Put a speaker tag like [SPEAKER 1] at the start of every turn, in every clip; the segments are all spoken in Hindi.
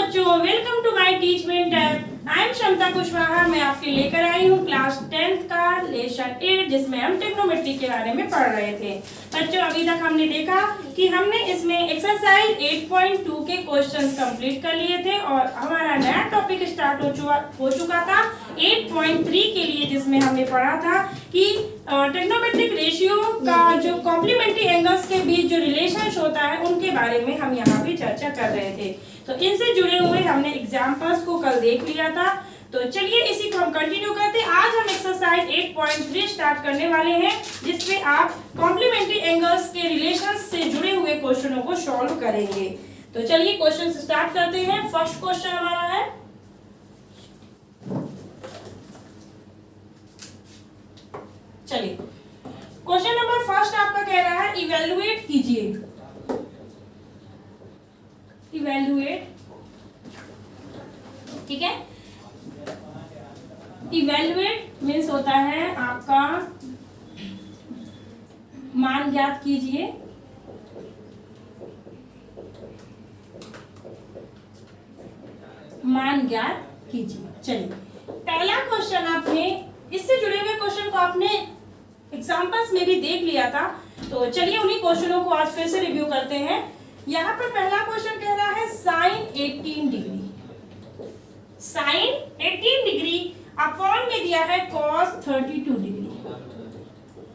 [SPEAKER 1] बच्चों, welcome to my Teachmint app. I am Kshamta Kushwaha. मैं आपके लेकर आई हूँ क्लास 10th का लेसन 8, जिसमें हम ट्रिग्नोमेट्री के बारे में पढ़ रहे थे। बच्चों, अभी तक हमने देखा कि हमने इसमें एक्सरसाइज 8.2 के क्वेश्चंस कंप्लीट कर लिए थे और हमारा नया टॉपिक स्टार्ट हो चुका था 8.3 के लिए, जिसमें हमने पढ़ा था कि ट्रिग्नोमेट्रिक रेशियो का जो कॉम्प्लीमेंट्री एंगल्स के बीच जो रिलेशंस होता है उनके बारे में हम यहाँ पे चर्चा कर रहे थे। तो इनसे जुड़े हुए हमने एग्जांपल्स को कल देख लिया था। तो चलिए इसी को हम कंटिन्यू करते हैं। आज हम एक्सरसाइज 8.3 स्टार्ट करने वाले हैं, जिसपे आप कॉम्प्लीमेंट्री एंगल्स के रिलेशंस से जुड़े हुए क्वेश्चनों को सॉल्व करेंगे। तो चलिए क्वेश्चन स्टार्ट करते हैं। फर्स्ट क्वेश्चन हमारा है, चलिए क्वेश्चन नंबर फर्स्ट आपका कह रहा है इवेलुएट कीजिए। इवेलुएट, ठीक है। इवेलुएट मीन्स होता है आपका मान ज्ञात कीजिए। मान ज्ञात कीजिए। चलिए पहला क्वेश्चन आपने इससे जुड़े हुए क्वेश्चन को आपने एग्जांपल्स में भी देख लिया था। तो चलिए उन्हीं क्वेश्चनों को आज फिर से रिव्यू करते हैं। यहाँ पर पहला क्वेश्चन कह रहा है sine 18 degree. Sine 18 degree upon में दिया है cos 32 degree.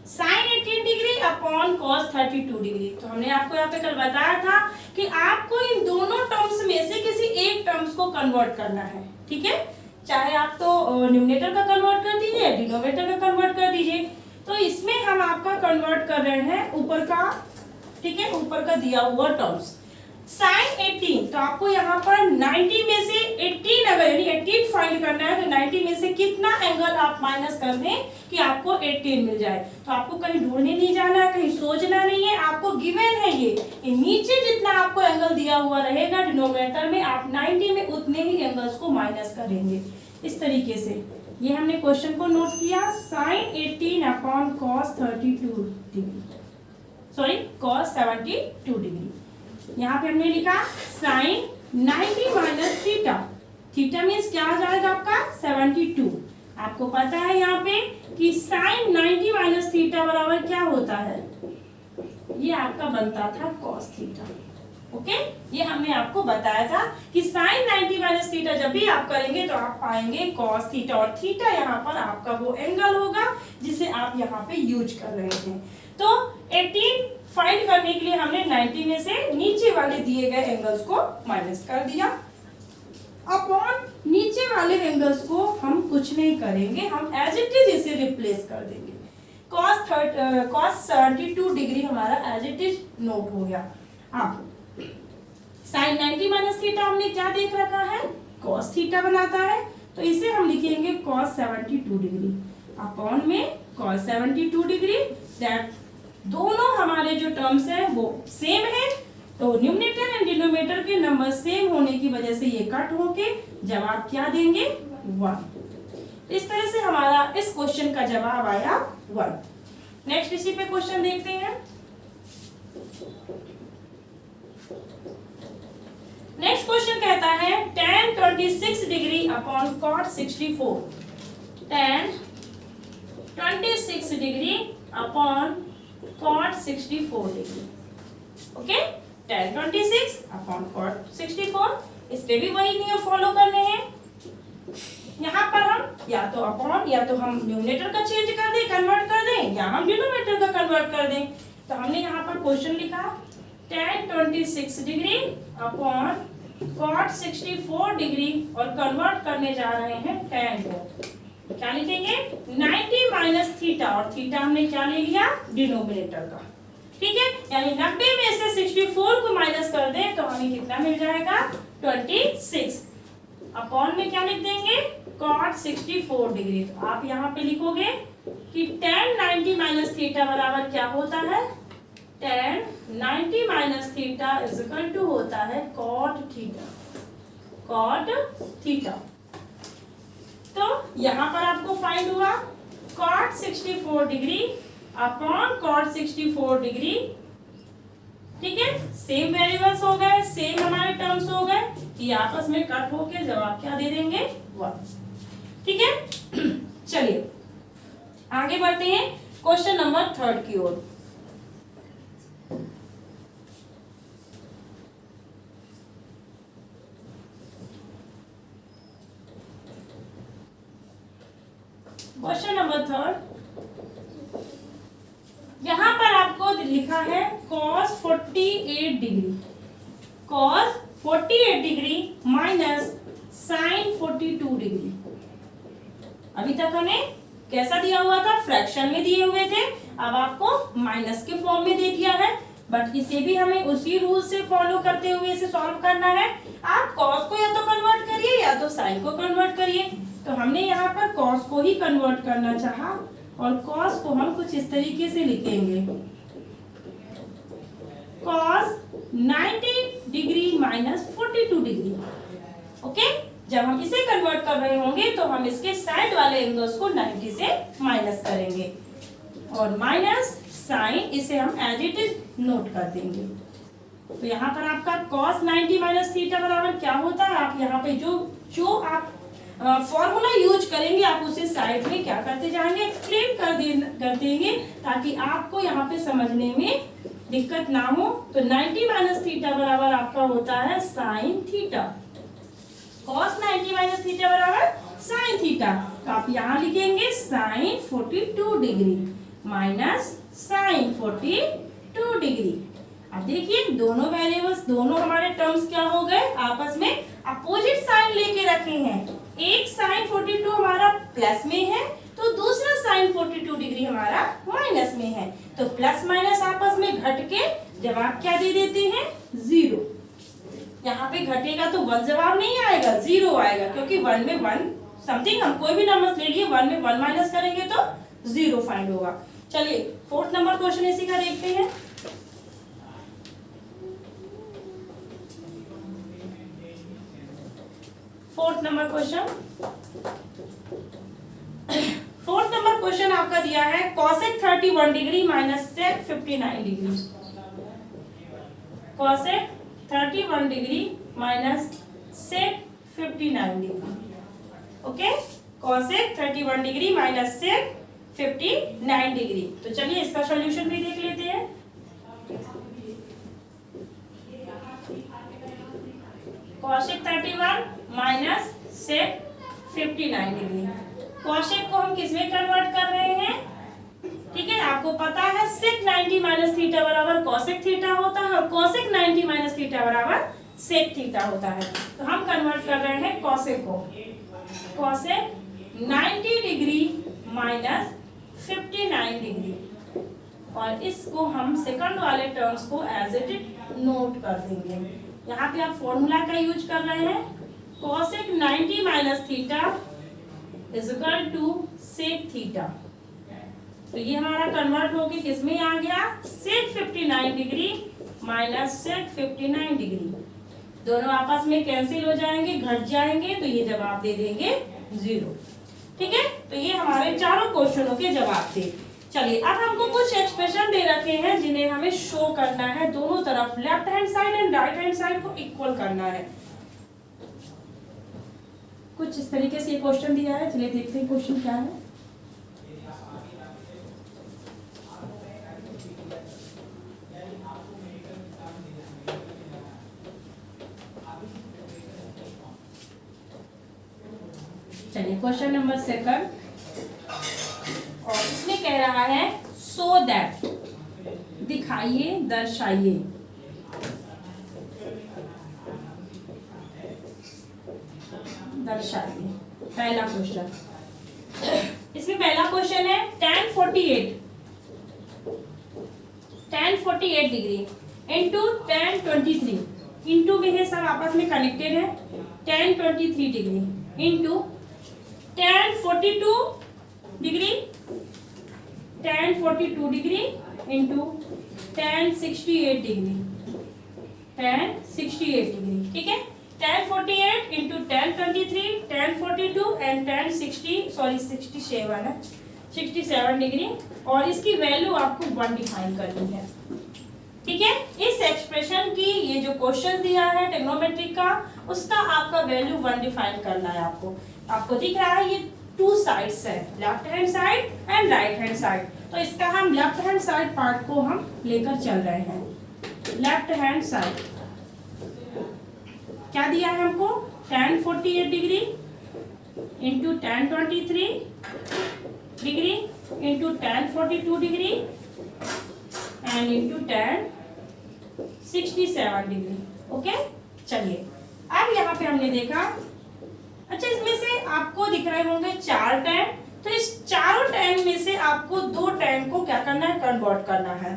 [SPEAKER 1] Sine 18 degree upon cos 32 degree. तो हमने आपको यहाँ पे कल बताया था कि आपको इन दोनों टर्म्स में से किसी एक टर्म्स को कन्वर्ट करना है, ठीक है। चाहे आप तो न्यूमरेटर का कन्वर्ट कर दीजिए, डिनोमिनेटर का कन्वर्ट कर दीजिए। तो इसमें हम आपका कन्वर्ट कर रहे हैं ऊपर का, ठीक है, ऊपर का दिया हुआ टर्म्स साइन 18। तो आपको यहाँ पर 90 में से 18 अगर यानी 18 फाइंड करना है तो 90 में से कितना एंगल आप माइनस कर दें कि आपको 18 मिल जाए। तो आपको कहीं ढूंढने नहीं जाना है, कहीं सोचना नहीं है, आपको गिवन है ये नीचे जितना आपको एंगल दिया हुआ रहेगा डिनोमिनेटर में, आप 90 में उतने ही एंगल्स को माइनस करेंगे। इस तरीके से ये हमने क्वेश्चन को नोट किया। Sine 18 upon cos 32 degree, sorry cos 72 degree. यहाँ पे हमने लिखा sine 90 minus theta. Theta means क्या आ जाएगा आपका 72। आपको पता है यहाँ पे कि साइन 90 माइनस थीटा बराबर क्या होता है, ये आपका बनता था कॉस थीटा। ओके, ये हमने आपको बताया था कि साइन 90 माइनस थीटा जब भी आप करेंगे तो आप पाएंगे कॉस थीटा, और थीटा यहाँ पर आपका वो एंगल होगा जिसे आप यहाँ पे यूज कर रहे थे। तो 18 फाइंड करने के लिए हमने 90 में से नीचे वाले दिए गए एंगल्स को माइनस कर दिया। अपॉन नीचे वाले एंगल्स को हम कुछ नहीं करेंगे, हम एज इट इज इसे रिप्लेस कर देंगे। कॉस 72 डिग्री हमारा एज इट इज नोट हो गया। अब साइन 90 माइनस थीटा हमने क्या देख रखा है, कॉस थीटा बनाता है, तो इसे हम लिखेंगे कॉस 72 डिग्री अपॉन में कॉस 72 डिग्री। दैट दोनों हमारे जो टर्म्स है वो सेम है, तो न्यूमरेटर एंड डिनोमिनेटर के नंबर सेम होने की वजह से ये कट होके जवाब क्या देंगे 1। इस तरह से हमारा इस क्वेश्चन का जवाब आया 1। नेक्स्ट इसी पे क्वेश्चन देखते हैं। नेक्स्ट क्वेश्चन कहता है tan 26 degree upon cot 64। tan 26 degree upon cot 64 degree. Okay, tan 26 upon cot 64। इस पे भी वही नियम फॉलो करने हैं। यहाँ पर हम या तो अपॉन या तो हम न्यूमरेटर का चेंज कर दें, कन्वर्ट कर दें, या हम डिनोमिनेटर का कन्वर्ट कर दें। तो हमने यहाँ पर क्वेश्चन लिखा tan 26 degree upon cot 64 degree और कन्वर्ट करने जा रहे हैं tan को। क्या लिखेंगे 90 माइनस थीटा, और थीटा हमने क्या ले लिया डिनोमिनेटर का, ठीक है। यानी 90 में से 64 को माइनस कर दें तो हमें कितना मिल जाएगा 26। अपॉन में क्या लिख देंगे cot 64 डिग्री। तो आप यहाँ पे लिखोगे कि tan 90 माइनस थीटा बराबर क्या होता है, tan 90 minus theta is equal to होता है cot थीटा। cot थीटा, तो यहाँ पर आपको फाइंड हुआ cot 64 degree upon cot 64 degree ठीक है, सेम वेरिएबल्स हो गए, सेम हमारे टर्म्स हो गए, ये आपस में कट होके जवाब क्या दे देंगे 1। ठीक है चलिए आगे बढ़ते हैं क्वेश्चन नंबर 3 की ओर। क्वेश्चन नंबर 3 यहां पर आपको लिखा है cos 48 degree, cos 48 degree minus sin 42 degree. अभी तक हमें कैसा दिया हुआ था, फ्रैक्शन में दिए हुए थे, अब आपको माइनस के फॉर्म में दे दिया है, बट इसे भी हमें उसी रूल से फॉलो करते हुए इसे सॉल्व करना है। आप cos को या तो कन्वर्ट करिए या तो sin को कन्वर्ट करिए, तो हमने यहाँ पर cos को ही कन्वर्ट करना चाहा और cos को हम कुछ इस तरीके से लिखेंगे, cos 90 degree minus 42 degree. Okay, जब हम इसे कन्वर्ट कर रहे होंगे तो हम इसके साइड वाले एंगल्स को 90 से माइनस करेंगे और माइनस साइन इसे हम एज इट इज नोट कर देंगे। तो यहाँ पर आपका cos 90 माइनस थीटा बराबर क्या होता है, आप यहाँ पे जो आप फॉर्मूला यूज करेंगे आप उसे साइड में क्या करते जाएंगे, एक्सप्लेन कर देंगे ताकि आपको यहाँ पे समझने में दिक्कत ना हो। तो 90 माइनस थीटा बराबर आपका होता है sine theta, cos 90 minus theta बराबर साइन थीटा, तो आप यहाँ लिखेंगे sine 42 degree minus sine 42 degree. अब देखिए दोनों वेरिएबल्स, दोनों हमारे टर्म्स क्या हो गए, आपस में अपोजिट साइन लेके रखे हैं। एक साइन 42 हमारा प्लस में है तो दूसरा साइन 42 डिग्री हमारा माइनस में है, तो प्लस माइनस आपस में घट के जवाब क्या दे देते हैं 0। यहाँ पे घटेगा तो 1 जवाब नहीं आएगा, 0 आएगा, क्योंकि 1 में 1 समथिंग हम कोई भी नंबर ले लिए 1 में 1 माइनस करेंगे तो 0 फाइंड होगा। चलिए 4th नंबर क्वेश्चन इसी का देखते हैं। फोर्थ नंबर क्वेश्चन आपका दिया है cosec 31 degree minus sec 59 degree, cosec 31 degree minus sec 59 degree. Okay, cosec 31 degree minus sec 59 degree. तो चलिए इसका सॉल्यूशन भी देख लेते हैं। cosec 31 minus sec 59 degree, cosec को हम किस में कन्वर्ट कर रहे हैं, ठीक है, आपको पता है sec 90 माइनस थीटा बराबर cosec थीटा होता है और cosec 90 माइनस थीटा बराबर sec थीटा होता है। तो हम कन्वर्ट कर रहे हैं cosec को, cosec 90 डिग्री माइनस 59 डिग्री, और इसको हम सेकंड वाले टर्म्स को एज इट इज नोट कर देंगे। यहाँ पे आप फॉर्मूला का यूज कर रहे हैं, cosec 90 minus theta is equal to sec theta. तो ये हमारा कन्वर्ट होके किस में आ गया, sec 59 degree minus sec 59 degree, दोनों आपस में कैंसिल हो जाएंगे, घट जाएंगे, तो ये जवाब दे देंगे 0। ठीक है, तो ये हमारे चारों क्वेश्चनों के जवाब थे। चलिए अब हमको कुछ एक्सप्रेशन दे रखे हैं जिन्हें हमें शो करना है, दोनों तरफ left hand side and right hand side को इक्वल करना है। कुछ इस तरीके से ये क्वेश्चन दिया है, चलिए देखते हैं क्वेश्चन क्या है। चलिए क्वेश्चन नंबर 2 और इसमें कह रहा है सो दैट, दिखाइए दर्शाइए। दर्शाइए पहला क्वेश्चन। इसमें पहला क्वेश्चन है tan 48 degree into tan 23, into में है सब आपस में कनेक्टेड है, tan 23 degree into tan 42 degree, tan 42 degree into tan 68 degree, tan 68 degree. ठीक है, tan 48 into tan 23, tan 42 and tan 67 degree, और इसकी वैल्यू आपको 1 डिफाइन करनी है। ठीक है, इस एक्सप्रेशन की ये जो क्वेश्चन दिया है ट्रिग्नोमेट्रिक का, उसका आपका वैल्यू 1 डिफाइन करना है आपको दिख रहा है ये 2 साइड्स है, left hand side and right hand side. तो इसका हम लेफ्ट हैंड साइड पार्ट को हम लेकर चल रहे हैं। लेफ्ट हैंड साइड क्या दिया है हमको, tan 48 degree into tan 23 degree into tan 42 degree and into tan 67 degree. Okay, चलिए अब यहाँ पे हमने देखा, अच्छा इसमें से आपको दिख रहे होंगे 4 tan, तो इस चारों tan में से आपको 2 tan को क्या करना है, कन्वर्ट करना है।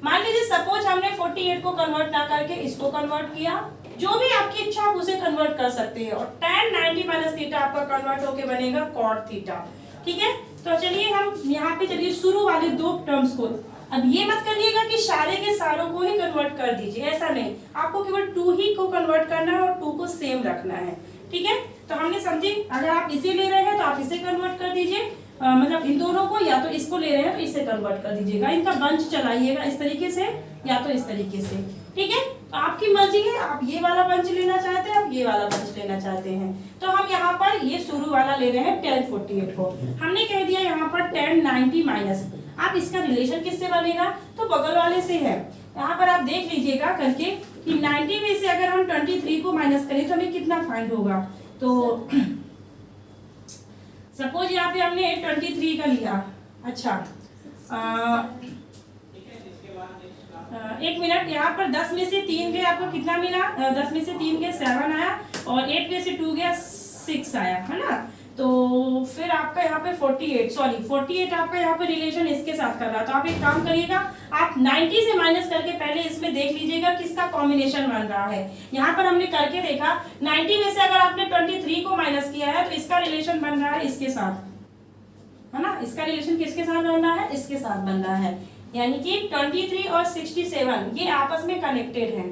[SPEAKER 1] मान लीजिए सपोज हमने 48 को कन्वर्ट ना करके इसको कन्वर्ट किया, जो भी आपकी इच्छा आप उसे कन्वर्ट कर सकते हैं, और tan 90 माइनस थीटा आपका कन्वर्ट होके बनेगा cot थीटा। ठीक है, तो चलिए हम यहाँ पे चलिए शुरू वाले 2 टर्म्स को, अब ये मत करिएगा कि सारे के सारों को ही कन्वर्ट कर दीजिए, ऐसा नहीं, आपको केवल 2 ही को कन्वर्ट करना है और 2 को सेम रखना है। ठीक है, तो हमने समझी, अगर आप इसे ले रहे हैं तो आप इसे कन्वर्ट कर दीजिए, मतलब इन दोनों को, या तो इसको ले रहे हैं तो इसे कन्वर्ट कर दीजिएगा, इनका बंच चलाइएगा इस तरीके से या तो इस तरीके से। ठीक है, तो आपकी मर्जी है, आप ये वाला बंच लेना चाहते हैं, आप ये वाला बंच लेना चाहते हैं। तो हम यहाँ पर ये शुरू वाला ले रहे हैं tan 48 को, हमने कह दिया यहाँ पर tan 90 माइनस, आप इसका रिलेशन किससे बनेगा, तो बगल वाले से है। यहाँ पर आप देख लीजिएगा करके कि 90 में से अगर हम 23 को माइनस करें तो हमें कितना फाइंड होगा, तो सपोज यहाँ पे हमने 23 का लिया। अच्छा एक मिनट, यहाँ पर 10 में से 3 गए, आपको कितना मिला, 10 में से 3 गए 7 आया, और 8 में से 2 गया 6 आया, है ना। तो फिर आपका यहाँ पे 48 आपका यहाँ पे रिलेशन इसके साथ कर रहा, तो आप एक काम करिएगा, आप 90 से माइनस करके पहले इसमें देख लीजिएगा किसका कॉम्बिनेशन बन रहा है। यहाँ पर हमने करके देखा, 90 में से अगर आपने 23 को माइनस किया है तो इसका रिलेशन बन रहा है इसके साथ, है ना, इसका रिलेशन किसके साथ बन रहा है, इसके साथ बन रहा है, यानी कि 23 और 67 ये आपस में कनेक्टेड हैं।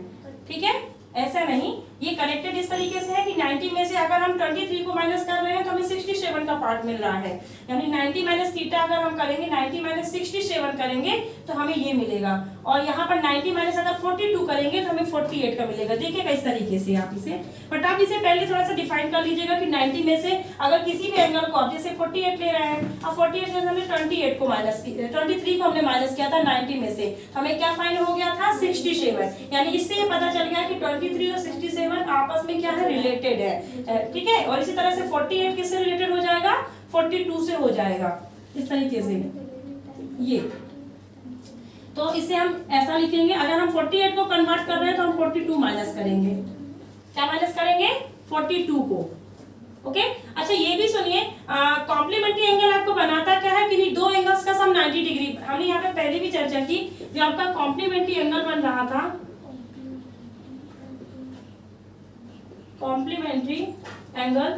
[SPEAKER 1] ठीक है, ऐसा नहीं, ये कनेक्टेड इस तरीके से है कि 90 में से अगर हम 23 को माइनस कर रहे हैं तो हमें 67 का पार्ट मिल रहा है, यानी 90 माइनस थीटा अगर हम करेंगे, 90 माइनस 67 करेंगे तो हमें ये मिलेगा, और यहाँ पर 90 माइनस अगर 42 करेंगे तो हमें 48 का मिलेगा। देखिएगा इस तरीके से आप इसे, बट आप इसे पहले थोड़ा सा डिफाइन कर लीजिएगा कि 90 में से अगर किसी भी एंगल को आप जैसे 48 ले रहे हैं, अब 48 में हमने 28 को माइनस 23 को हमने माइनस किया था 90 में से, हमें क्या फाइंड हो गया था 67, यानी इससे ये पता चल गया कि 23 और 67 आपस में क्या है, रिलेटेड है। ठीक है, और इसी तरह से 48 किससे रिलेटेड हो जाएगा, 42 से हो जाएगा, इस तरीके से ये। तो इसे हम ऐसा लिखेंगे, अगर हम 48 को कन्वर्ट कर रहे हैं तो हम 42 माइनस करेंगे, क्या माइनस करेंगे, 42 को। ओके, अच्छा ये भी सुनिए, कॉम्प्लीमेंट्री एंगल आपको बनाता क्या है कि 2 एंगल्स का सम 90 डिग्री, हमने यहाँ पे पहले भी चर्चा की, जो आपका कॉम्प्लीमेंट्री एंगल बन रहा था, कॉम्प्लीमेंट्री एंगल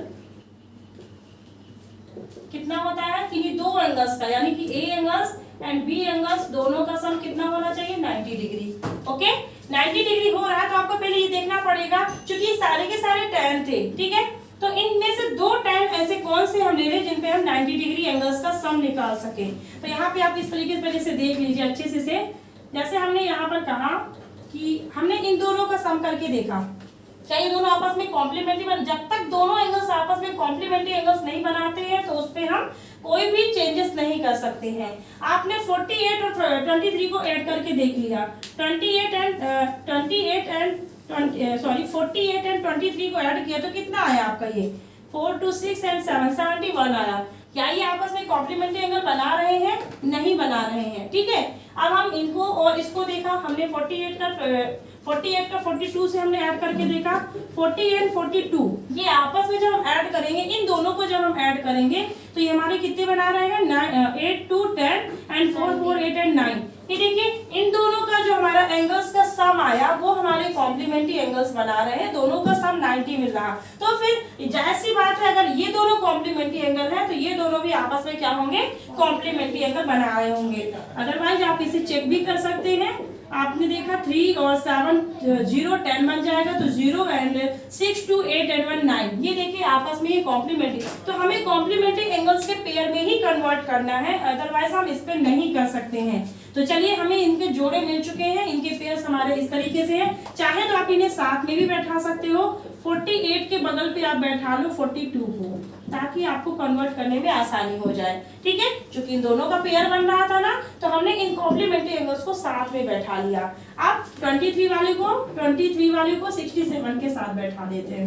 [SPEAKER 1] कितना होता है कि 2 एंगल्स का, यानी कि ए एंगल्स एंड बी एंगल्स दोनों का सम कितना होना चाहिए, 90 डिग्री। ओके, 90 डिग्री हो रहा है तो आपको पहले ये देखना पड़ेगा, क्योंकि सारे के सारे tan थे। ठीक है, तो इनमें से 2 tan ऐसे कौन से हम ले लें जिन पे हम 90 डिग्री एंगल्स का सम निकाल सके। तो यहाँ पे आप इस तरीके से पहले से देख लीजिए अच्छे से, जैसे हमने यहाँ पर कहा कि हमने इन दोनों का सम करके देखा, क्या ये दोनों आपस में कॉम्प्लीमेंट्री बन, जब तक दोनों एंगल्स आपस में कॉम्प्लीमेंट्री एंगल्स नहीं बनाते हैं तो उस पे हम कोई भी चेंजेस नहीं कर सकते हैं। आपने 48 और 23 को ऐड करके देख लिया, 48 एंड 23 को ऐड किया तो कितना आया आपका, ये 4 2 6 एंड 7 71 आया। क्या ये आपस में कॉम्प्लीमेंट्री एंगल बना रहे हैं, नहीं बना रहे हैं। ठीक है, अब हम इनको और इसको देखा, हमने 48 का 42 से हमने ऐड करके देखा, 40 एंड 42 ये आपस में जब हम ऐड करेंगे, इन दोनों को जब हम ऐड करेंगे तो ये हमारे कितने बना रहे हैं, 8 2 10 एंड 4 4 8 एंड 9। ये देखिए इन दोनों का जो हमारा एंगल्स का सम आया वो हमारे कॉम्प्लीमेंट्री एंगल्स बना रहे हैं, दोनों का सम 90 मिल रहा। तो फिर जाहिर सी बात है, अगर ये दोनों कॉम्प्लीमेंट्री एंगल है तो ये दोनों भी आपस में क्या होंगे, कॉम्प्लीमेंट्री एंगल बना रहे होंगे। अदरवाइज आप इसे चेक भी कर सकते हैं, आपने देखा 3 और 7 0 10 बन जाएगा, तो 0 एंड 6 2 8 एंड 1 9, ये देखिए आपस में ये कॉम्प्लीमेंट्री। तो हमें कॉम्प्लीमेंट्री एंगल्स के पेयर में ही कन्वर्ट करना है, अदरवाइज हम इस पे नहीं कर सकते हैं। तो चलिए हमें इनके जोड़े मिल चुके हैं, इनके पेयर्स हमारे इस तरीके से हैं। चाहे तो आप इन्हें साथ में भी बैठा सकते हो, 48 के बगल पे आप बैठा लो 42 को, ताकि आपको कन्वर्ट करने में आसानी हो जाए। ठीक है, चूंकि इन दोनों का पेयर बन रहा था ना, तो हमने इन कॉम्प्लीमेंट्री एंगल्स को साथ में बैठा लिया। अब 23 वाले को 67 के साथ बैठा देते हैं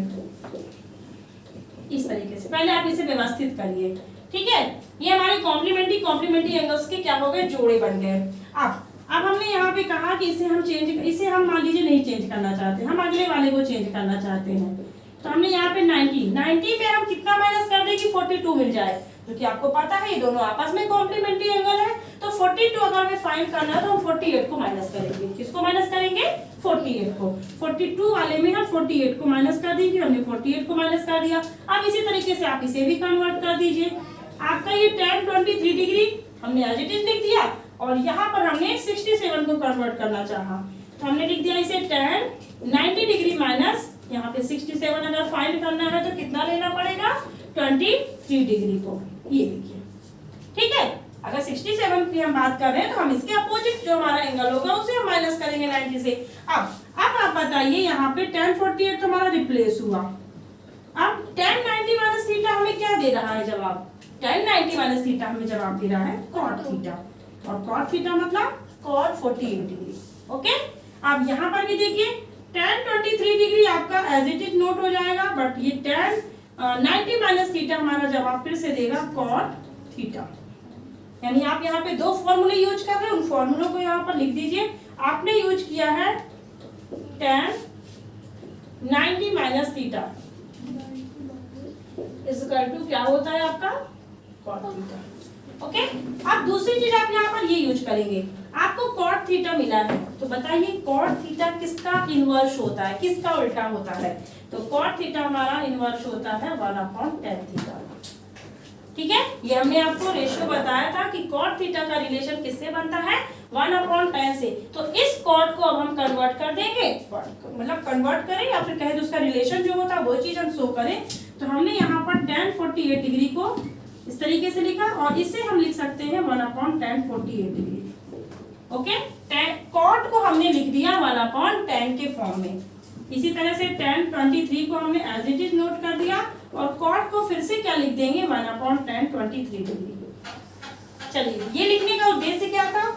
[SPEAKER 1] इस तरीके से। पहले आप इसे व्यवस्थित करिए। ठीक है, ये हमारे कॉम्प्लीमेंट्री एंगल्स के क्या हो गए, जोड़े बन गए। अब हमने यहाँ पे कहा कि इसे हम मान लीजिए नहीं चेंज करना चाहते, हम अगले वाले को चेंज करना चाहते हैं। तो हमने यहाँ पे 90 में हम कितना माइनस कर दें कि 42 मिल जाए, क्योंकि आपको पता है ये दोनों आपस में कॉम्प्लीमेंट्री एंगल है। तो 42 अगर हमें फाइंड करना है तो हम 48 को माइनस करेंगे। किसको माइनस करेंगे, 48 को। 42 वाले में हम 48 को माइनस कर देंगे, हमने 48 को माइनस कर दिया। अब इसी तरीके से आप इसे भी कन्वर्ट कर दीजिए। आपका ये tan 23 डिग्री हमने एज इट इज लिख दिया, और यहाँ पर हमने 67 को कन्वर्ट करना चाहा, तो हमने लिख दिया इसे tan 90 डिग्री माइनस यहाँ पे 67 अगर फाइंड करना है तो कितना लेना पड़ेगा, 23 डिग्री को। ये देखिए, ठीक है। अगर 67 की हम बात कर रहे हैं तो हम इसके अपोजिट जो हमारा एंगल होगा उसे हम माइनस करेंगे 90 से। अब आप बताइए, यहाँ पे tan 48 तो हमारा रिप्लेस हुआ। अब tan 90 माइनस थीटा हमें क्या दे रहा है जवाब, tan 90 माइनस थीटा हमें जवाब दे रहा है cot थीटा, और cot थीटा मतलब cot 48 डिग्री। ओके, अब यहाँ पर भी देखिए tan 23 डिग्री आपका एज इट इज नोट हो जाएगा, बट ये tan 90 माइनस थीटा हमारा जवाब फिर से देगा cot थीटा। यानी आप यहाँ पे दो फॉर्मूले यूज कर रहे हैं, उन फॉर्मूलों को यहाँ पर लिख दीजिए। आपने यूज किया है tan 90 minus theta equal to क्या होता है आपका cot थीटा। ओके, अब दूसरी चीज आप यहाँ पर ये यूज करेंगे। आपको cot थीटा मिला है, तो बताइए cot थीटा किसका इनवर्स होता है, किसका उल्टा होता है। तो cot थीटा हमारा इनवर्स होता है 1/tan थीटा। ठीक है, ये हमने आपको रेशियो बताया था कि cot थीटा का रिलेशन किससे बनता है, 1/tan से। तो इस cot को अब हम कन्वर्ट कर देंगे, मतलब कन्वर्ट करें या फिर कहें तो उसका रिलेशन जो होता है वो चीज हम शो करें। तो हमने यहाँ पर tan 48 डिग्री को इस तरीके से लिखा, और इसे हम लिख सकते हैं 1/tan 48 डिग्री। ओके, cot को हमने लिख दिया 1/tan के फॉर्म में। इसी तरह से tan 23 को हमने एज इट इज नोट कर दिया, और cot को फिर से क्या लिख देंगे 1/tan 23 डिग्री। चलिए, ये लिखने का उद्देश्य क्या था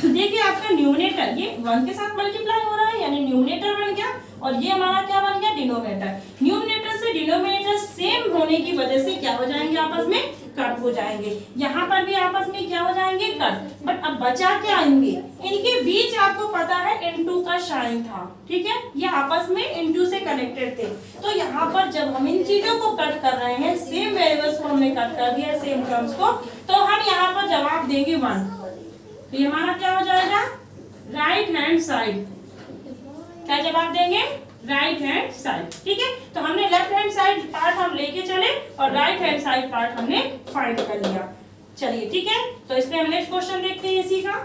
[SPEAKER 1] देखिए, आपका न्यूमरेटर ये 1 के साथ मल्टीप्लाई हो रहा है, यानी न्यूमरेटर बन गया, और ये हमारा क्या बन गया, डिनोमिनेटर। न्यूमरेटर से डिनोमिनेटर सेम होने की वजह से क्या हो जाएंगे, आपस में कट हो जाएंगे। यहाँ पर भी आपस में क्या हो जाएंगे, कट। बट अब बचा क्या इनके, इनके बीच आपको पता है इनटू का साइन था। ठीक है, ये आपस में इनटू से कनेक्टेड थे। तो यहाँ पर जब हम इन चीजों को कट कर रहे हैं, सेम वेरिएबल्स को हमने कट कर दिया, सेम टर्म्स को, तो हम यहाँ पर जवाब देंगे 1। तो ये हमारा क्या हो जाएगा, राइट हैंड साइड। क्या जवाब देंगे, राइट हैंड साइड। ठीक है, तो हमने लेफ्ट हैंड साइड पार्ट हम लेके चले, और राइट हैंड साइड पार्ट हमने फाइंड कर लिया। चलिए, ठीक है, तो इसमें हम नेक्स्ट क्वेश्चन देखते हैं इसी का।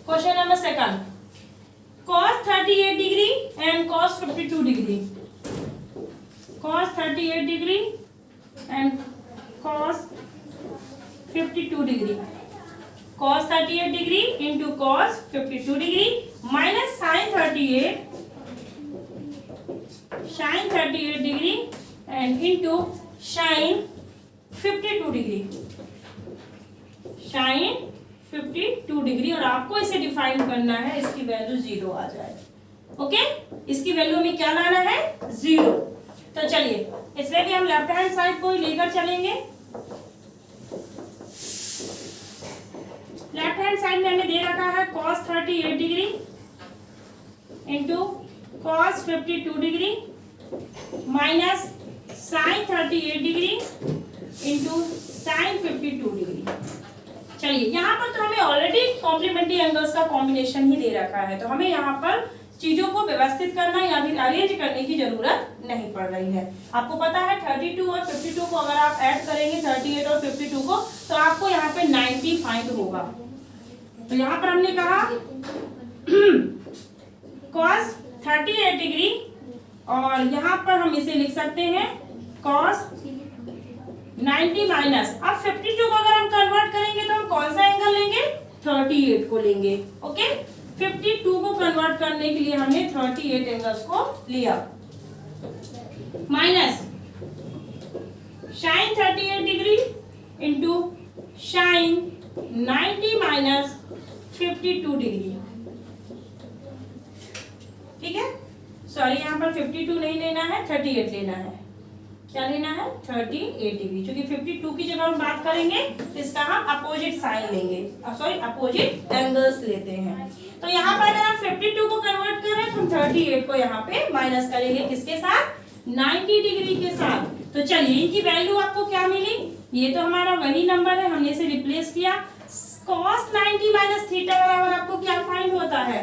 [SPEAKER 1] Question number second, cos 38 degree and cos 52 degree. cos 38 degree and cos 52 degree. cos 38 degree into cos 52 degree minus sin 38 degree and into sin 52 degree. sin 52 degree, और आपको इसे डिफाइन करना है, इसकी वैल्यू 0 आ जाए। ओके, इसकी वैल्यू में क्या लाना है, 0। तो चलिए, इसमें भी हम लेफ्ट हैंड साइड को लेकर चलेंगे। लेफ्ट हैंड साइड में हमें दे रखा है cos 38 degree into cos 52 degree minus sin 38 degree into sin 52 degree. चलिए, यहाँ पर तो हमें ऑलरेडी कॉम्प्लीमेंट्री एंगल्स का कॉम्बिनेशन ही दे रखा है, तो हमें यहाँ पर चीजों को व्यवस्थित करना या फिर अरेंज करने की जरूरत नहीं पड़ रही है। आपको पता है 32 और 52 को अगर आप ऐड करेंगे, 38 और 52 को, तो आपको यहाँ पे 90 फाइंड होगा। तो यहाँ पर हमने कहा cos 38 डिग्री, और यहाँ पर हम इसे लिख सकते हैं cos 90 माइनस, अब 52 को अगर हम कन्वर्ट करेंगे तो हम कौन सा एंगल लेंगे, 38 को लेंगे। ओके, 52 को कन्वर्ट करने के लिए हमने 38 एंगल्स को लिया, minus sine 38 degree into sine 90 minus 52 degree. ठीक है, सॉरी यहाँ पर 52 नहीं लेना है, 38 लेना है। क्या लेना है, 38 डिग्री, क्योंकि 52 की जगह हम बात करेंगे तो इसका हम अपोजिट साइन लेंगे, सॉरी अपोजिट एंगल्स लेते हैं। तो यहाँ पर अगर हम 52 को कन्वर्ट करें तो हम 38 को यहाँ पे माइनस करेंगे, किसके साथ, 90 डिग्री के साथ। तो चलिए इनकी वैल्यू आपको क्या मिली, ये तो हमारा वही नंबर है, हमने इसे रिप्लेस किया। cos 90 माइनस थीटा बराबर आपको क्या फाइंड होता है,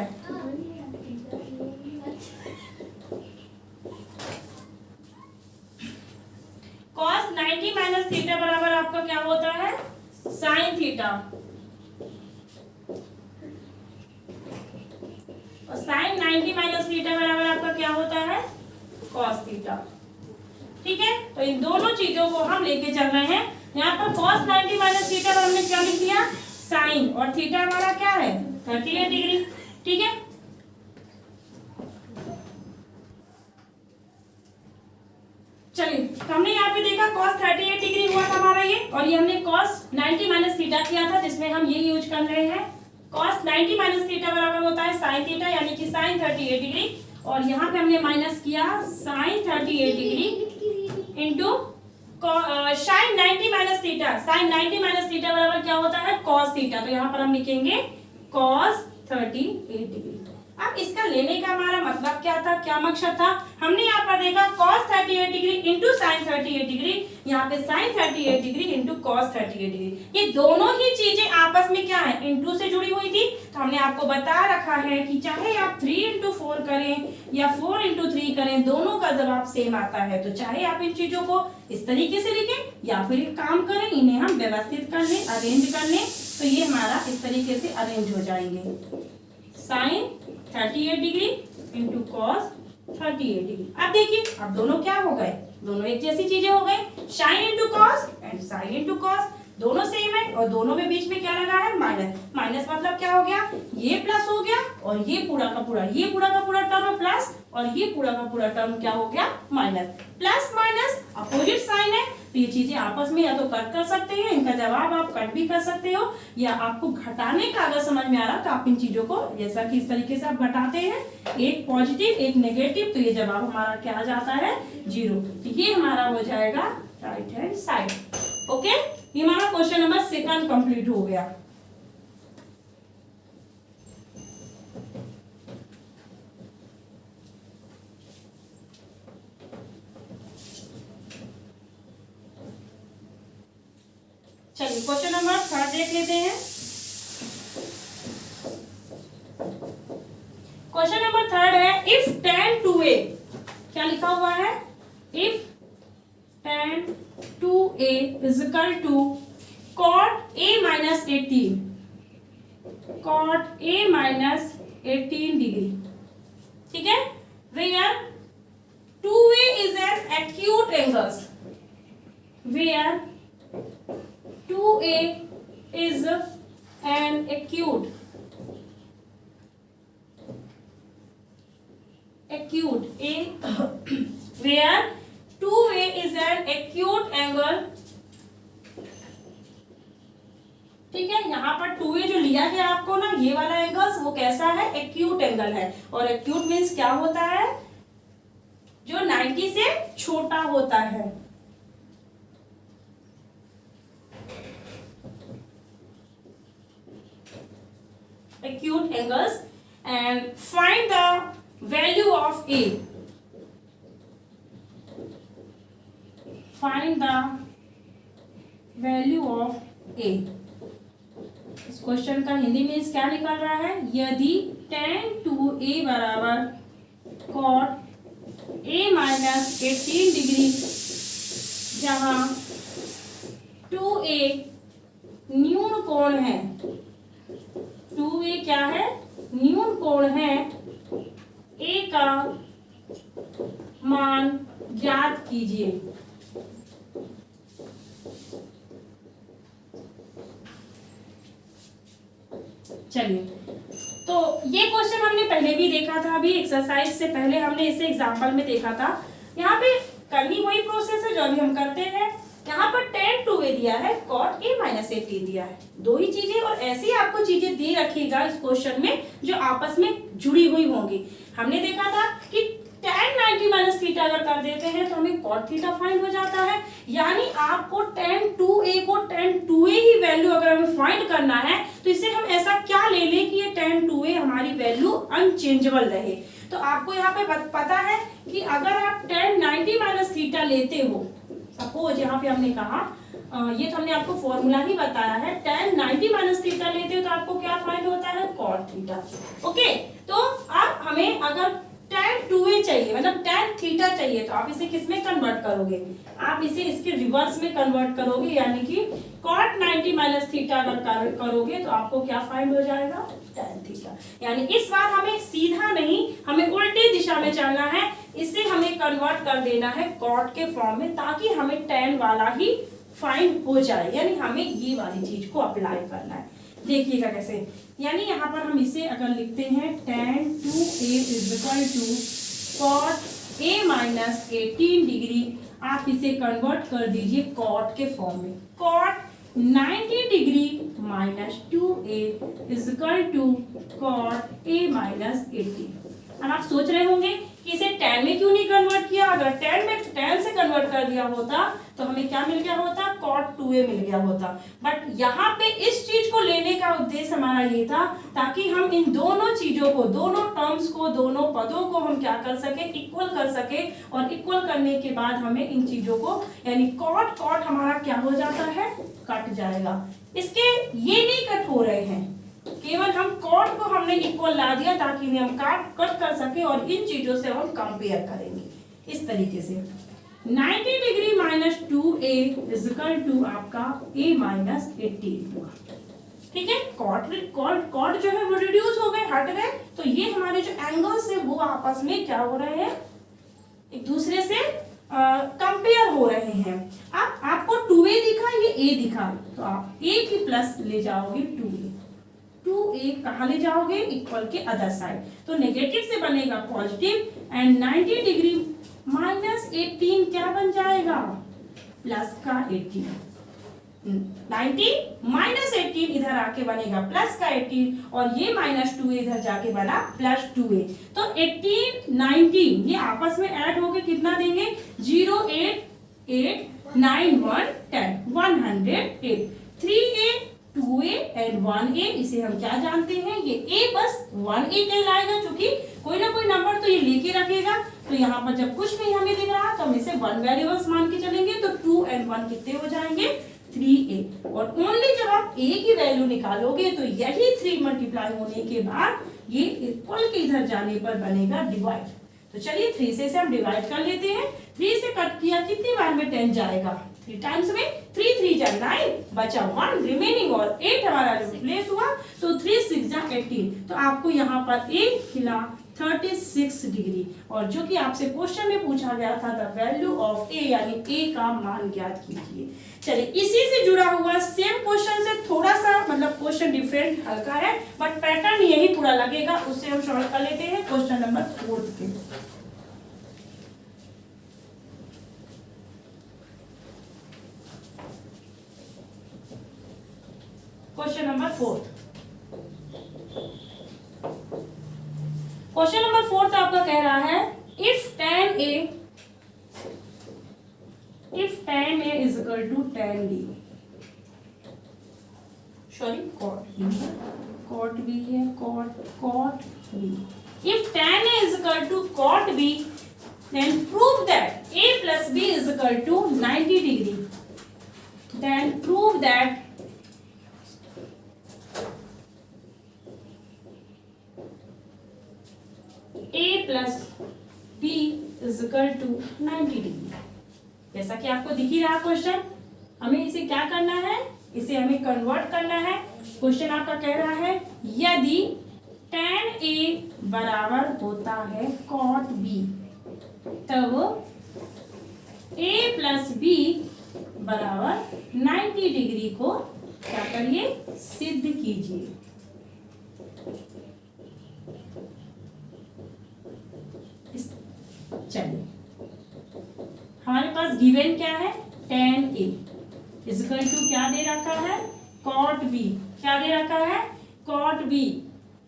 [SPEAKER 1] cos 90 माइनस थीटा बराबर आपका क्या होता है, साइन थीटा, और साइन 90 माइनस थीटा बराबर आपका क्या होता है, cos थीटा। ठीक है, तो इन दोनों चीजों को हम लेके चल रहे हैं। यहाँ पर cos 90 माइनस थीटा पर हमने क्या लिख दिया, साइन, और थीटा हमारा क्या है, 38 डिग्री। ठीक है, चलिए तो हमने यहाँ पे देखा cos 38 डिग्री हुआ था हमारा ये, और ये हमने cos 90 माइनस थीटा किया था, जिसमें हम ये यूज कर रहे हैं। cos 90 माइनस थीटा बराबर होता है sin थीटा, यानी कि sin 38 डिग्री, और यहाँ पे हमने माइनस किया sin 38 degree into sin 90 minus theta. sin 90 minus theta बराबर क्या होता है, cos थीटा, तो यहाँ पर हम लिखेंगे cos 38 डिग्री। अब इसका लेने का हमारा मतलब क्या था, क्या मकसद था, हमने यहाँ पर देखा cos 38 degree into sign 38 degree, यहाँ पे sin 38 degree into cos 38 degree, ये दोनों ही चीजें आपस में क्या है, इंटू से जुड़ी हुई थी। तो हमने आपको बता रखा है कि चाहे आप 3 इंटू 4 करें या 4 इंटू 3 करें, दोनों का जवाब सेम आता है। तो चाहे आप इन चीजों को इस तरीके से लिखें या फिर काम करें, इन्हें हम व्यवस्थित कर लें, अरेंज कर लें, तो ये हमारा इस तरीके से अरेंज हो जाएंगे, sine 38 degree into cos 38 degree. अब देखिए, अब दोनों क्या हो गए, दोनों एक जैसी चीजें हो गई, sine into cos and sine into cos, दोनों सेम है, और दोनों में बीच में क्या लगा है, माइनस। माइनस मतलब क्या हो गया, ये प्लस हो गया, और ये पूरा का पूरा, ये पूरा का पूरा टर्म प्लस, और ये पूरा का पूरा टर्म क्या हो गया, minus. Plus minus opposite sign है, तो ये चीजें आपस में या तो कट कर सकते हैं, इनका जवाब आप कट भी कर सकते हो, या आपको घटाने का अगर समझ में आ रहा तो आप इन चीजों को जैसा कि इस तरीके से आप घटाते हैं, एक पॉजिटिव एक नेगेटिव, तो ये जवाब हमारा क्या आ जाता है, 0। तो ये हमारा हो जाएगा राइट हैंड साइड। ओके, ये हमारा क्वेश्चन नंबर 2 कंप्लीट हो गया। चलिए क्वेश्चन नंबर 3 देख लेते हैं। क्वेश्चन नंबर 3 है, इफ tan 2a, क्या लिखा हुआ है, if tan 2a is equal to cot a minus 18, cot a minus 18 degree. ठीक है, where 2a is an acute angles, where 2a is an acute a where 2a is an acute angle। ठीक है, यहाँ पर 2a जो लिया गया आपको ना, ये वाला एंगल वो कैसा है, एक्यूट एंगल है, और एक्यूट मीन्स क्या होता है, जो 90 से छोटा होता है। acute angles and find the value of a, find the value of a। इस क्वेश्चन का हिंदी में क्या निकल रहा है, यदि tan 2a बराबर cot a माइनस 18 डिग्री, जहां 2a न्यून कोण है, 2a क्या है, न्यून कोण है, a का मान ज्ञात कीजिए। चलिए, तो ये क्वेश्चन हमने पहले भी देखा था, अभी एक्सरसाइज से पहले हमने इसे एग्जांपल में देखा था। यहाँ पे करनी वही प्रोसेस है जो अभी हम करते हैं। यहाँ पर tan 2a दिया है, cot a माइनस 18 दिया है, दो ही चीजें, और ऐसी ही आपको चीजें दे रखिएगा इस क्वेश्चन में जो आपस में जुड़ी हुई होंगी। हमने देखा था कि tan 90 माइनस थीटा अगर कर देते हैं तो हमें cot थीटा फाइंड हो जाता है। यानी आपको tan 2a को tan 2a ही वैल्यू अगर हमें फाइंड करना है तो इसे हम ऐसा क्या ले लें कि ये tan 2a हमारी वैल्यू अनचेंजेबल रहे। तो आपको यहाँ पे पता है कि अगर आप tan 90 माइनस थीटा लेते हो, सपोज यहाँ पे हमने कहा ये तो हमने आपको फॉर्मूला ही बताया है, tan 90 माइनस थीटा लेते हो तो आपको क्या फाइंड होता है, cot थीटा। ओके, तो अब हमें अगर tan 2a चाहिए, मतलब tan थीटा चाहिए, तो आप इसे किस में कन्वर्ट करोगे, आप इसे इसके रिवर्स में कन्वर्ट करोगे, यानी कि cot 90 माइनस थीटा अगर करोगे तो आपको क्या फाइंड हो जाएगा, tan थीटा। यानी इस बार हमें सीधा नहीं, हमें उल्टी दिशा में चलना है, इसे हमें कन्वर्ट कर देना है cot के फॉर्म में, ताकि हमें tan वाला ही फाइंड हो जाए, यानी हमें ये वाली चीज को अप्लाई करना है। देखिएगा कैसे, यानी यहाँ पर हम इसे अगर लिखते हैं tan 2a is equal to cot a minus 18 degree, आप इसे कन्वर्ट कर दीजिए cot के फॉर्म में, cot 90 degree minus 2a is equal to cot a minus 18। अब आप सोच रहे होंगे कि इसे tan में क्यों नहीं कन्वर्ट किया, अगर tan से कन्वर्ट कर दिया होता तो हमें क्या मिल गया होता, cot 2a मिल गया होता। बट यहाँ पे इस चीज को लेने का उद्देश्य हमारा ये था ताकि हम इन दोनों चीजों को, दोनों टर्म्स को, दोनों पदों को हम क्या कर सके, इक्वल कर सके, और इक्वल करने के बाद हमें इन चीजों को, यानी cot हमारा क्या हो जाता है, कट जाएगा। इसके ये नहीं कट हो रहे हैं, केवल हम cot को हमने इक्वल ला दिया ताकि इन्हें हम कट कर सके, और इन चीजों से हम कंपेयर करेंगे इस तरीके से। 90 degree minus 2a is equal to आपका a माइनस 18 हुआ, ठीक है। कॉट जो है वो रिड्यूस हो गए, हट गए, तो ये हमारे जो एंगल्स है वो आपस में क्या हो रहे हैं, एक दूसरे से कंपेयर हो रहे हैं। अब आपको 2a दिखा, ये a दिखा, तो आप a की प्लस ले जाओगे 2a कहाँ ले जाओगे, इक्वल के अदर साइड, तो नेगेटिव से बनेगा पॉजिटिव, एंड 90 डिग्री माइनस 18 क्या बन जाएगा, प्लस का 18। 90 माइनस 18 इधर आके बनेगा प्लस का 18, और ये माइनस 2a इधर जाके बना प्लस 2a, तो 18 90 ये आपस में ऐड होके कितना देंगे, 0 8 8 9 1 10 108, 3a 2a एंड 1a, इसे हम क्या जानते हैं, ये a बस 1a कहलाएगा, क्योंकि कोई ना कोई नंबर तो ये लेके रखेगा। तो यहाँ पर जब कुछ नहीं हमें दिख रहा तो हम इसे 1 वेरिएबल्स मान के चलेंगे, तो 2 एंड 1 कितने हो जाएंगे, 3a, और ओनली जब आप a की वैल्यू निकालोगे तो यही 3 मल्टीप्लाई होने के बाद ये इक्वल के इधर जाने पर बनेगा डिवाइड। तो चलिए 3 से हम डिवाइड कर लेते हैं, 3 से कट किया, कितनी बार में 10 जाएगा, 3 टाइम्स में, 3 3 जा 9, बचा 1 रिमेनिंग, और 8 हमारा रिप्लेस हुआ, तो 3 6 जा 18, तो आपको यहाँ पर a मिला 36 डिग्री, और जो कि आपसे क्वेश्चन में पूछा गया था द वैल्यू ऑफ a, यानी a का मान ज्ञात कीजिए। चलिए, इसी से जुड़ा हुआ सेम क्वेश्चन से थोड़ा सा, मतलब क्वेश्चन डिफरेंट हल्का है, बट पैटर्न यही पूरा लगेगा, उससे हम सॉल्व कर लेते हैं क्वेश्चन नंबर 4 के। क्वेश्चन नंबर 4, क्वेश्चन नंबर 4 आपका कह रहा है if tan a is equal to tan b, sorry cot b है, cot b, if tan a is equal to cot b, then prove that a plus b is equal to 90 degree, then prove that a plus b is equal to 90 degree. जैसा कि आपको दिख ही रहा क्वेश्चन, हमें इसे क्या करना है, इसे हमें कन्वर्ट करना है। क्वेश्चन आपका कह रहा है यदि tan A बराबर होता है cot B, तब A प्लस B बराबर 90 डिग्री को क्या करिए, सिद्ध कीजिए। चलिए हमारे पास गिवन क्या है, tan A इक्वल टू क्या दे रखा है, cot B। क्या दे रखा है, cot B।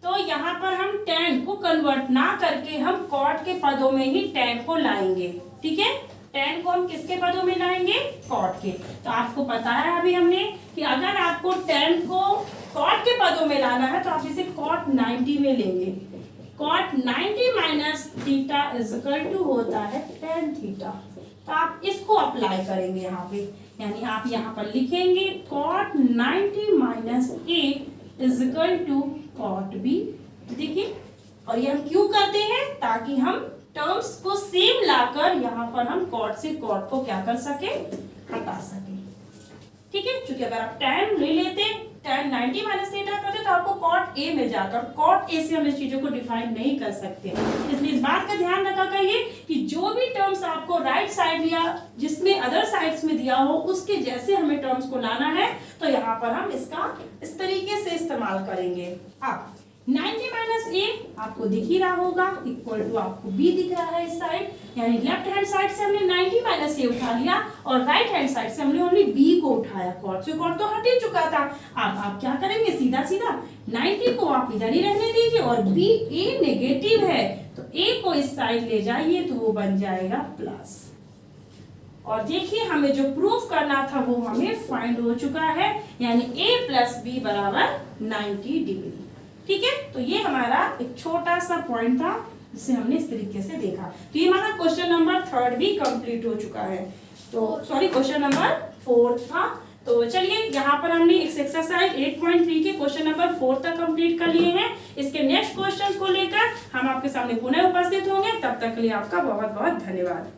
[SPEAKER 1] तो यहाँ पर हम tan को कन्वर्ट ना करके हम cot के पदों में ही tan को लाएंगे। ठीक है, tan को हम किसके पदों में लाएंगे, cot के। तो आपको पता है अभी हमने कि अगर आपको tan को cot के पदों में लाना है तो आप इसे cot 90 में लेंगे। cot 90 minus theta equal to होता है tan थीटा। तो आप इसको अप्लाई करेंगे यहाँ पे, यानी आप यहाँ पर लिखेंगे cot 90 minus A equal to cot B। देखिए, और ये हम क्यों करते हैं, ताकि हम टर्म्स को सेम लाकर यहाँ पर हम cot से cot को क्या कर सके, हटा सके। ठीक है, क्योंकि अगर आप tan ले लेते, tan 90 माइनस थीटा करते तो आपको cot A मिल जाता, और cot A से हम इस चीजों को डिफाइन नहीं कर सकते। इसलिए इस बात का ध्यान रखा करिए कि जो भी टर्म्स आपको राइट साइड या जिसमें अदर साइड्स में दिया हो उसके जैसे हमें टर्म्स को लाना है, तो यहाँ पर हम इसका इस तरीके से इस्तेमाल करेंगे। अब 90 माइनस A आपको दिख ही रहा होगा, इक्वल टू आपको B दिख रहा है इस साइड, यानी लेफ्ट हैंड साइड से हमने 90 माइनस A उठा लिया और राइट हैंड साइड से हमने ओनली B को उठाया। cot से cot तो हट ही चुका था। अब आप क्या करेंगे, सीधा सीधा 90 को आप इधर ही रहने दीजिए और B A नेगेटिव है तो A को इस साइड ले जाइए तो वो बन जाएगा प्लस। और देखिए हमें जो प्रूफ करना था वो हमें फाइंड हो चुका है, यानी A प्लस B बराबर 90 डिग्री। ठीक है, तो ये हमारा एक छोटा सा पॉइंट था जिसे हमने इस तरीके से देखा। तो ये हमारा क्वेश्चन नंबर 3 भी कंप्लीट हो चुका है। तो सॉरी, क्वेश्चन नंबर 4 था। तो चलिए यहाँ पर हमने इस एक्सरसाइज 8.3 के क्वेश्चन नंबर 4 तक कंप्लीट कर लिए हैं। इसके नेक्स्ट क्वेश्चंस को लेकर हम आपके सामने पुनः उपस्थित होंगे। तब तक के लिए आपका बहुत बहुत धन्यवाद।